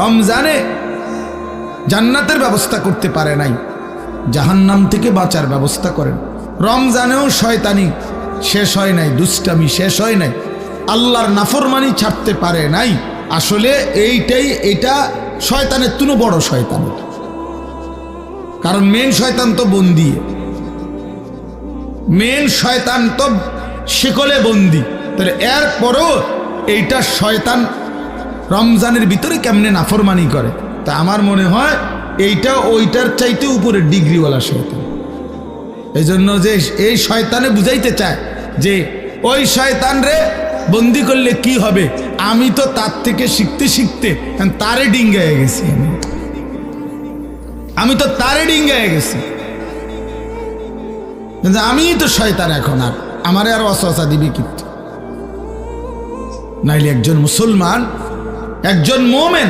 রমজানে জান্নাতের ব্যবস্থা করতে পারে নাই, জাহান্নাম থেকে বাঁচার ব্যবস্থা করেন। রমজানেও শয়তানি শেষ হয় নাই, দুষ্টামি শেষ হয় নাই, আল্লাহর নাফরমানি ছাড়তে পারে নাই। আসলে এটা শয়তানের তুনো বড় শয়তান, কারণ মেন শয়তান তো বন্দি, মেন শয়তান তো শিকলে বন্দি। তাহলে এরপরও এইটা শয়তান রমজানের ভিতরে কেমনে নাফরমানি করে, তা আমার মনে হয় এইটা ওইটার চাইতে উপরে ডিগ্রিওয়ালা শয়তান। এই জন্য যে এই শয়তানে বুঝাইতে চায় যে ওই শয়তান রে বন্দি করলে কি হবে, আমি তো তার থেকে শিখতে শিখতে তারে ডিঙ্গায় গেছি, আমি তো তারে ডিঙ্গায় গেছি, আমি তো শয়তান এখন, আর আমারে আর ওয়াসওয়াসা দিবি কিন্তু। নাইলে একজন মুসলমান, একজন মুমিন